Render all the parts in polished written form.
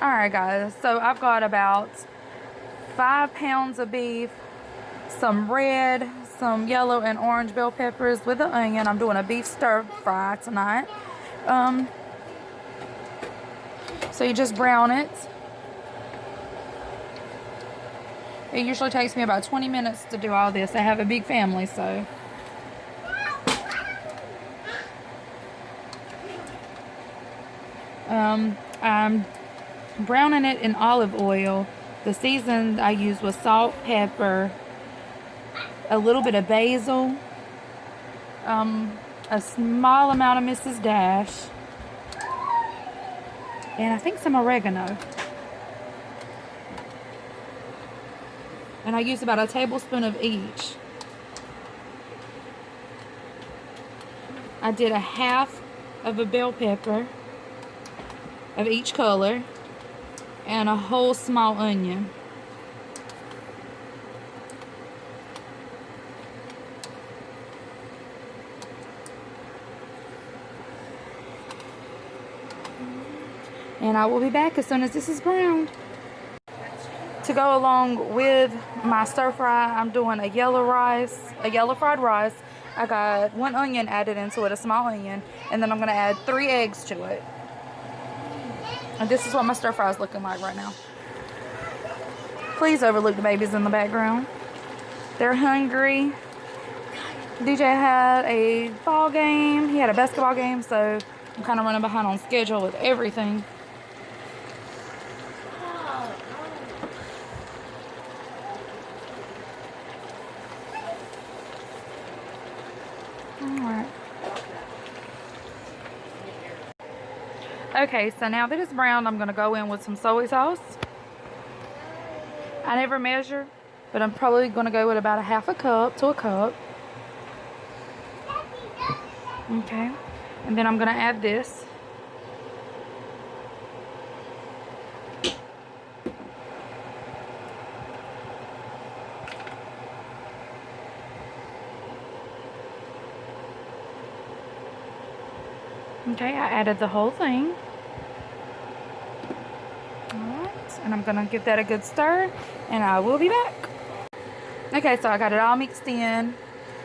Alright guys, so I've got about 5 pounds of beef, some red, some yellow and orange bell peppers with an onion. I'm doing a beef stir fry tonight. So you just brown it. It usually takes me about 20 minutes to do all this. I have a big family, so. I'm browning it in olive oil. The season I used was salt, pepper, a little bit of basil, a small amount of Mrs. Dash, and I think some oregano. And I used about a tablespoon of each. I did a half of a bell pepper of each color and a whole small onion. And I will be back as soon as this is browned. To go along with my stir fry, I'm doing a yellow fried rice. I got 1 onion added into it, a small onion, and then I'm gonna add 3 eggs to it. And this is what my stir fry is looking like right now. Please overlook the babies in the background. They're hungry. DJ had a ball game. He had a basketball game, so I'm kind of running behind on schedule with everything. Alright. Okay, so now that it's browned, I'm going to go in with some soy sauce. I never measure, but I'm probably going to go with about a half a cup to a cup. Okay, and then I'm going to add this. Okay, I added the whole thing. Alright, and I'm going to give that a good stir, and I will be back. Okay, so I got it all mixed in,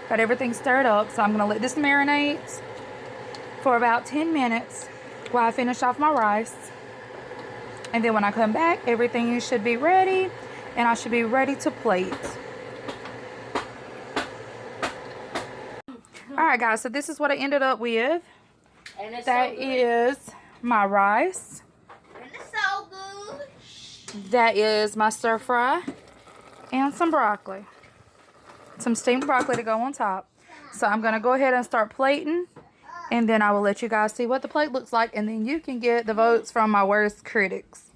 got everything stirred up, so I'm going to let this marinate for about 10 minutes while I finish off my rice. And then when I come back, everything should be ready, and I should be ready to plate. Alright guys, so this is what I ended up with. And it's That so good. is my rice. And it's so good. That is my stir fry. And some broccoli. Some steamed broccoli to go on top. So I'm going to go ahead and start plating. And then I will let you guys see what the plate looks like. And then you can get the votes from my worst critics.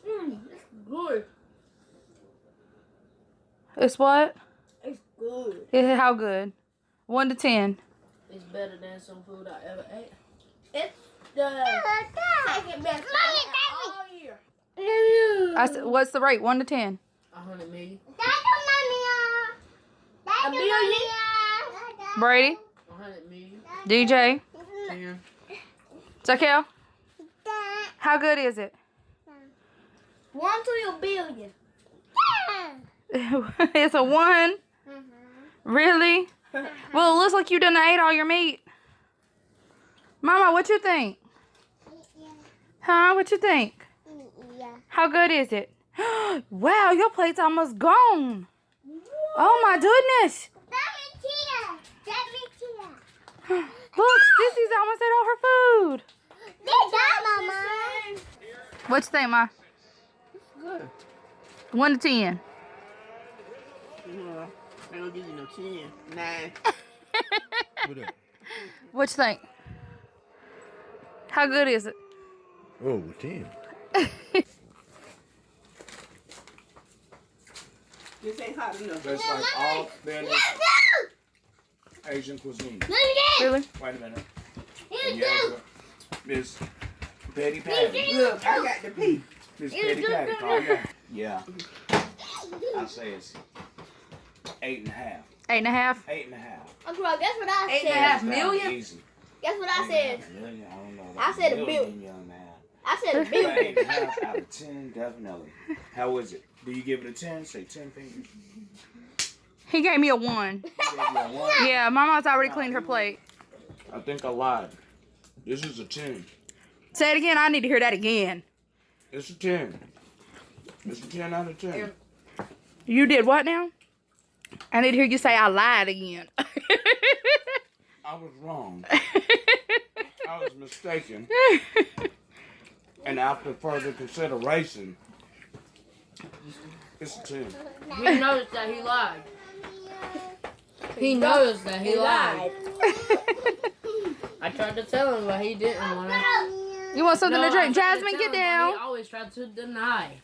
It's good. It's what? It's good. How good? 1 to 10. It's better than some food I ever ate. It's the second best all year. What's the rate? 1 to 10. 100 million. A billion? Brady? 100 million. DJ? 10. Jaquel? How good is it? 1 to a billion. It's a 1? Really? Well, it looks like you done ate all your meat. Mama, what you think? Huh? What you think? How good is it? Wow, your plate's almost gone. Oh my goodness. Look, Sissy's almost ate all her food. What you think, Ma? Good. 1 to 10. Yeah. I don't give you no 10. 9. What you think? How good is it? Oh, 10. This ain't hot enough. That's like all Spanish Asian cuisine. Really? Wait a minute. And you have Miss Petty Patty. Look, I got the pee. Miss Petty Patty. Oh, yeah. Yeah. I say it's 8.5. 8.5. 8.5. Uncle Rob, guess what I said? 8.5 million? Easy. Guess what I said? 8.5 million, I don't know. I said a million, young man. I said a But billion. 8.5 out of 10, definitely. How is it? Do you give it a 10? Say 10 fingers. He gave me a 1. You gave it a 1? Yeah, Mama's already cleaned her plate. I think I lied. This is a 10. Say it again. I need to hear that again. It's a 10. It's a 10 out of 10. You did what now? I need to hear you say I lied again. I was wrong. I was mistaken. And after further consideration, it's a 10. He noticed that he lied. He noticed that he lied. I tried to tell him, but he didn't want to. You want something No, to drink? I tried to Jasmine, tell get him, but down. He always tried to deny.